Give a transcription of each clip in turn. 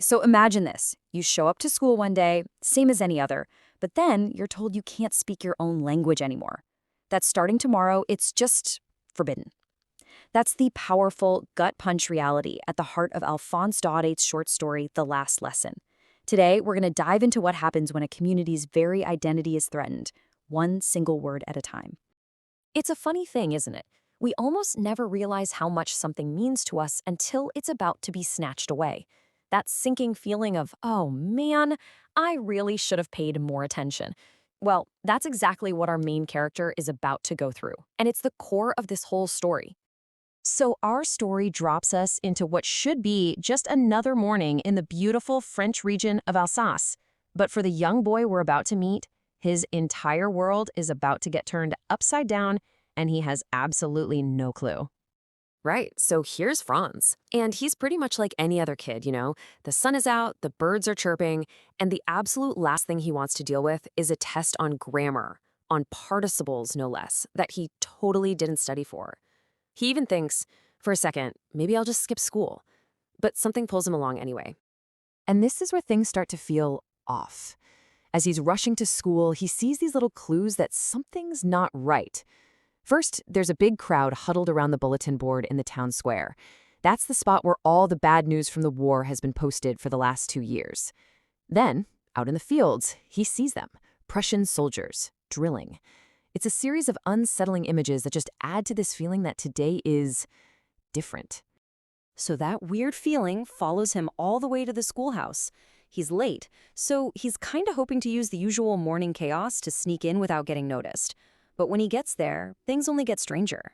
So imagine this. You show up to school one day, same as any other, but then you're told you can't speak your own language anymore. That starting tomorrow, it's just forbidden. That's the powerful, gut punch reality at the heart of Alphonse Daude's short story, The Last Lesson. Today, we're going to dive into what happens when a community's very identity is threatened, one single word at a time. It's a funny thing, isn't it? We almost never realize how much something means to us until it's about to be snatched away. That sinking feeling of, oh man, I really should have paid more attention. Well, that's exactly what our main character is about to go through, and it's the core of this whole story. So our story drops us into what should be just another morning in the beautiful French region of Alsace. But for the young boy we're about to meet, his entire world is about to get turned upside down, and he has absolutely no clue. Right, so here's Franz. And he's pretty much like any other kid, you know? The sun is out, the birds are chirping, and the absolute last thing he wants to deal with is a test on grammar, on participles no less, that he totally didn't study for. He even thinks, for a second, maybe I'll just skip school. But something pulls him along anyway. And this is where things start to feel off. As he's rushing to school, he sees these little clues that something's not right. First, there's a big crowd huddled around the bulletin board in the town square. That's the spot where all the bad news from the war has been posted for the last 2 years. Then, out in the fields, he sees them, Prussian soldiers, drilling. It's a series of unsettling images that just add to this feeling that today is different. So that weird feeling follows him all the way to the schoolhouse. He's late, so he's kinda hoping to use the usual morning chaos to sneak in without getting noticed. But when he gets there, things only get stranger.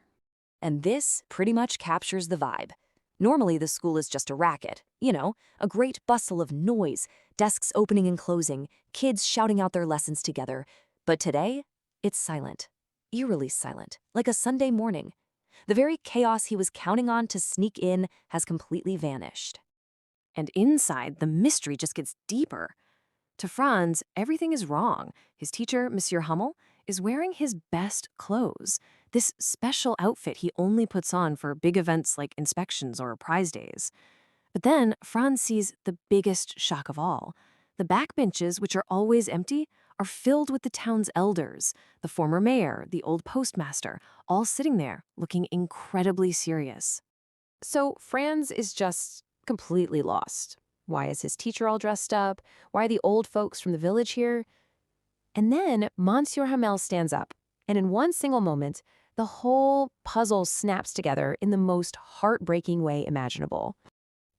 And this pretty much captures the vibe. Normally, the school is just a racket. You know, a great bustle of noise, desks opening and closing, kids shouting out their lessons together. But today, it's silent. Eerily silent, like a Sunday morning. The very chaos he was counting on to sneak in has completely vanished. And inside, the mystery just gets deeper. To Franz, everything is wrong. His teacher, Monsieur Hummel, is wearing his best clothes, this special outfit he only puts on for big events like inspections or prize days. But then Franz sees the biggest shock of all. The backbenches, which are always empty, are filled with the town's elders, the former mayor, the old postmaster, all sitting there, looking incredibly serious. So Franz is just completely lost. Why is his teacher all dressed up? Why are the old folks from the village here? And then Monsieur Hamel stands up, and in one single moment, the whole puzzle snaps together in the most heartbreaking way imaginable.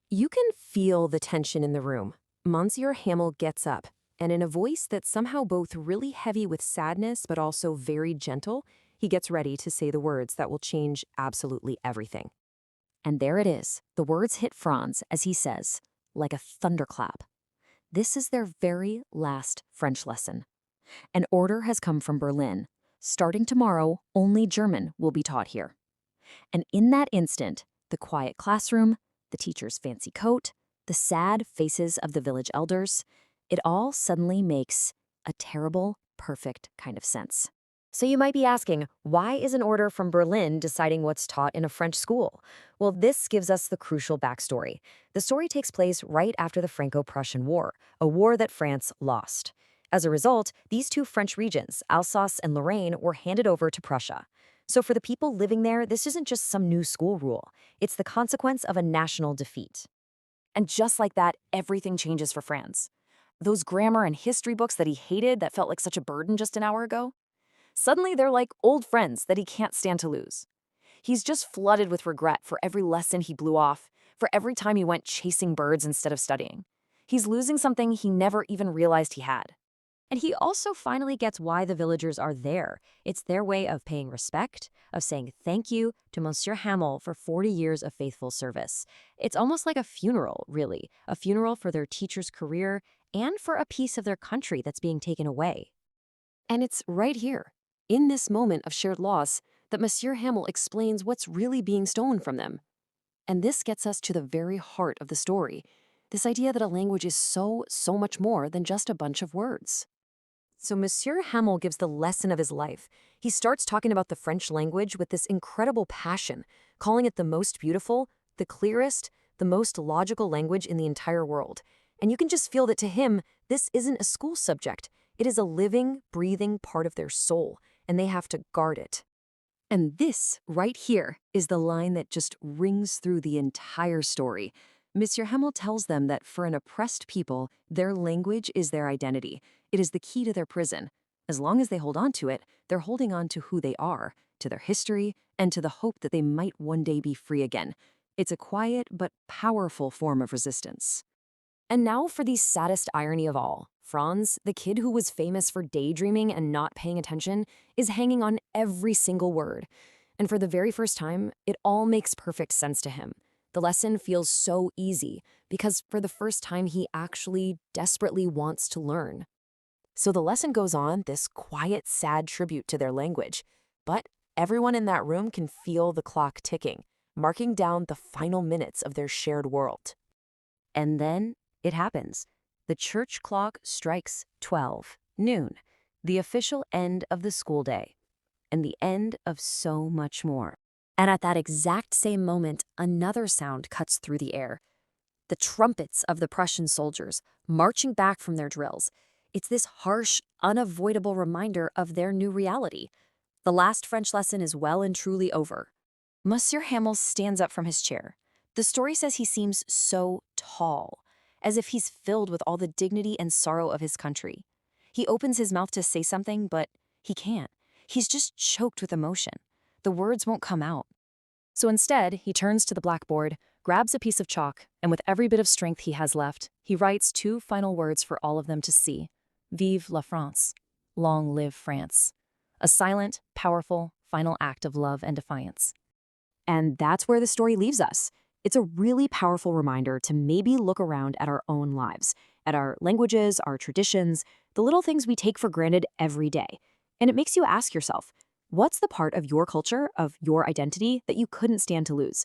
You can feel the tension in the room. Monsieur Hamel gets up, and in a voice that's somehow both really heavy with sadness but also very gentle, he gets ready to say the words that will change absolutely everything. And there it is. The words hit Franz as he says, like a thunderclap. This is their very last French lesson. An order has come from Berlin. Starting tomorrow, only German will be taught here. And in that instant, the quiet classroom, the teacher's fancy coat, the sad faces of the village elders, it all suddenly makes a terrible, perfect kind of sense. So you might be asking, why is an order from Berlin deciding what's taught in a French school? Well, this gives us the crucial backstory. The story takes place right after the Franco-Prussian War, a war that France lost. As a result, these two French regions, Alsace and Lorraine, were handed over to Prussia. So for the people living there, this isn't just some new school rule. It's the consequence of a national defeat. And just like that, everything changes for Franz. Those grammar and history books that he hated that felt like such a burden just an hour ago, suddenly they're like old friends that he can't stand to lose. He's just flooded with regret for every lesson he blew off, for every time he went chasing birds instead of studying. He's losing something he never even realized he had. And he also finally gets why the villagers are there. It's their way of paying respect, of saying thank you to Monsieur Hamel for 40 years of faithful service. It's almost like a funeral, really, a funeral for their teacher's career and for a piece of their country that's being taken away. And it's right here, in this moment of shared loss, that Monsieur Hamel explains what's really being stolen from them. And this gets us to the very heart of the story, this idea that a language is so much more than just a bunch of words. So Monsieur Hamel gives the lesson of his life. He starts talking about the French language with this incredible passion, calling it the most beautiful, the clearest, the most logical language in the entire world. And you can just feel that to him, this isn't a school subject. It is a living, breathing part of their soul, and they have to guard it. And this, right here, is the line that just rings through the entire story. Monsieur Hemmel tells them that for an oppressed people, their language is their identity. It is the key to their prison. As long as they hold on to it, they're holding on to who they are, to their history, and to the hope that they might one day be free again. It's a quiet but powerful form of resistance. And now for the saddest irony of all. Franz, the kid who was famous for daydreaming and not paying attention, is hanging on every single word. And for the very first time, it all makes perfect sense to him. The lesson feels so easy because for the first time he actually desperately wants to learn. So the lesson goes on, this quiet, sad tribute to their language. But everyone in that room can feel the clock ticking, marking down the final minutes of their shared world. And then it happens. The church clock strikes 12 noon, the official end of the school day, and the end of so much more. And at that exact same moment, another sound cuts through the air. The trumpets of the Prussian soldiers marching back from their drills. It's this harsh, unavoidable reminder of their new reality. The last French lesson is well and truly over. Monsieur Hamel stands up from his chair. The story says he seems so tall, as if he's filled with all the dignity and sorrow of his country. He opens his mouth to say something, but he can't. He's just choked with emotion. The words won't come out. So instead, he turns to the blackboard, grabs a piece of chalk, and with every bit of strength he has left, he writes 2 final words for all of them to see. Vive la France. Long live France. A silent, powerful, final act of love and defiance. And that's where the story leaves us. It's a really powerful reminder to maybe look around at our own lives, at our languages, our traditions, the little things we take for granted every day. And it makes you ask yourself, what's the part of your culture, of your identity, that you couldn't stand to lose?